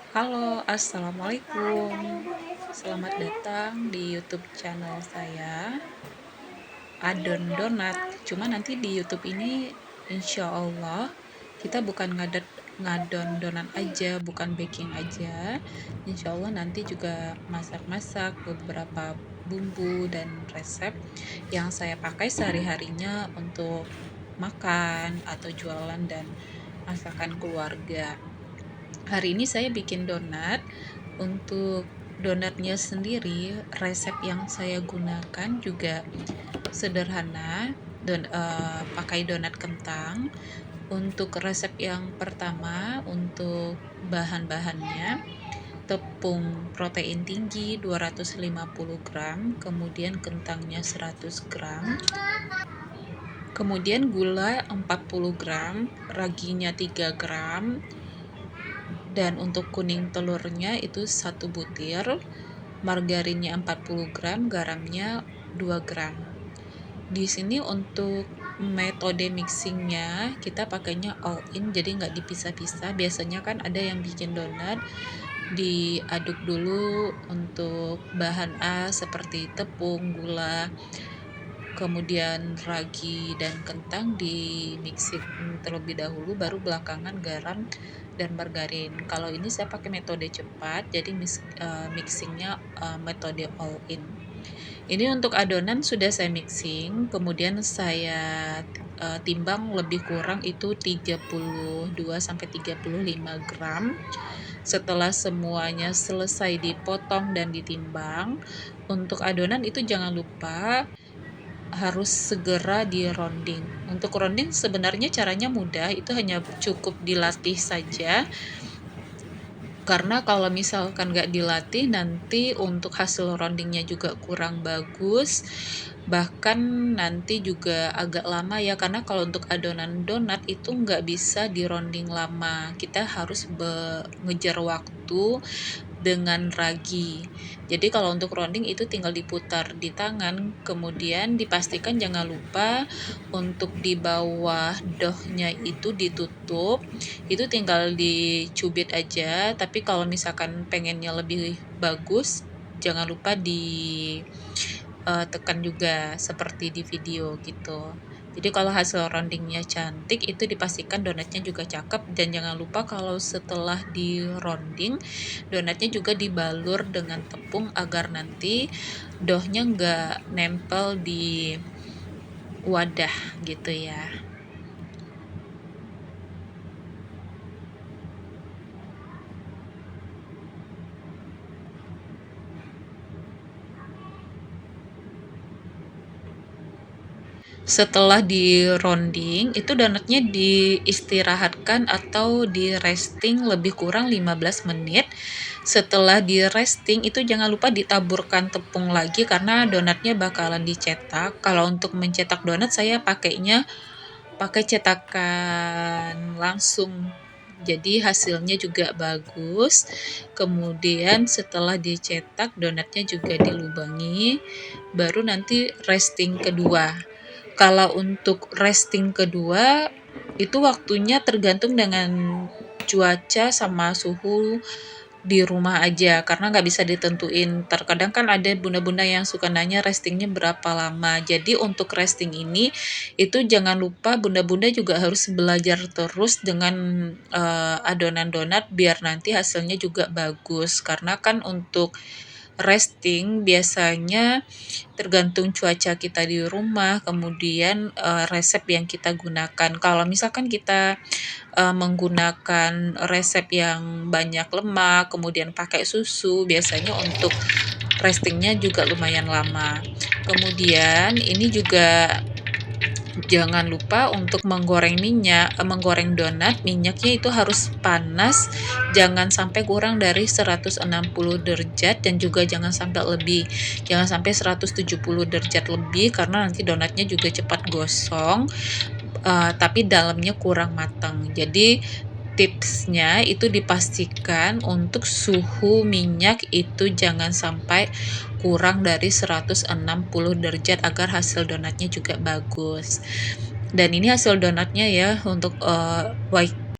Halo, assalamualaikum. Selamat datang di YouTube channel saya, Adon Donat. Cuma nanti di YouTube ini, insya Allah, kita bukan ngadon donat aja, bukan baking aja. Insya Allah nanti juga masak-masak beberapa bumbu dan resep yang saya pakai sehari-harinya untuk makan atau jualan dan masakan keluarga. Hari ini saya bikin donat. Untuk donatnya sendiri, resep yang saya gunakan juga sederhana dan pakai donat kentang. Untuk resep yang pertama, untuk bahan-bahannya, tepung protein tinggi 250 gram, kemudian kentangnya 100 gram, kemudian gula 40 gram, raginya 3 gram, dan untuk kuning telurnya itu 1 butir, margarinnya 40 gram, garamnya 2 gram. Di sini untuk metode mixingnya kita pakainya all in, jadi nggak dipisah-pisah. Biasanya kan ada yang bikin donat diaduk dulu untuk bahan A seperti tepung, gula, kemudian ragi dan kentang di mixing terlebih dahulu, baru belakangan garam dan margarin. Kalau ini saya pakai metode cepat, jadi mixingnya metode all in. Ini untuk adonan sudah saya mixing, kemudian saya timbang lebih kurang itu 32-35 gram. Setelah semuanya selesai dipotong dan ditimbang, untuk adonan itu jangan lupa harus segera di rounding. Untuk rounding sebenarnya caranya mudah, itu hanya cukup dilatih saja. Karena kalau misalkan nggak dilatih, nanti untuk hasil roundingnya juga kurang bagus, bahkan nanti juga agak lama ya, karena kalau untuk adonan donat itu nggak bisa di rounding lama, kita harus ngejar waktu dengan ragi. Jadi kalau untuk rounding itu tinggal diputar di tangan, kemudian dipastikan jangan lupa untuk di bawah dohnya itu ditutup. Itu tinggal dicubit aja, tapi kalau misalkan pengennya lebih bagus, jangan lupa tekan juga seperti di video gitu. Jadi kalau hasil roundingnya cantik, itu dipastikan donatnya juga cakep. Dan jangan lupa kalau setelah di rounding, donatnya juga dibalur dengan tepung agar nanti dohnya nggak nempel di wadah gitu ya. Setelah di rounding, itu donatnya diistirahatkan atau di resting lebih kurang 15 menit. Setelah di resting itu jangan lupa ditaburkan tepung lagi karena donatnya bakalan dicetak. Kalau untuk mencetak donat saya pakainya pakai cetakan langsung. Jadi hasilnya juga bagus. Kemudian setelah dicetak, donatnya juga dilubangi, baru nanti resting kedua. Kalau untuk resting kedua, itu waktunya tergantung dengan cuaca sama suhu di rumah aja, karena nggak bisa ditentuin. Terkadang kan ada bunda-bunda yang suka nanya restingnya berapa lama. Jadi untuk resting ini, itu jangan lupa bunda-bunda juga harus belajar terus dengan adonan donat biar nanti hasilnya juga bagus. Karena kan untuk resting biasanya tergantung cuaca kita di rumah, kemudian resep yang kita gunakan. Kalau misalkan kita menggunakan resep yang banyak lemak, kemudian pakai susu, biasanya untuk restingnya juga lumayan lama. Kemudian ini juga jangan lupa untuk menggoreng menggoreng donat, minyaknya itu harus panas, jangan sampai kurang dari 160 derajat dan juga jangan sampai lebih. Jangan sampai 170 derajat lebih karena nanti donatnya juga cepat gosong, tapi dalamnya kurang matang. Jadi tipsnya itu dipastikan untuk suhu minyak itu jangan sampai kurang dari 160 derajat agar hasil donatnya juga bagus. Dan ini hasil donatnya ya, untuk white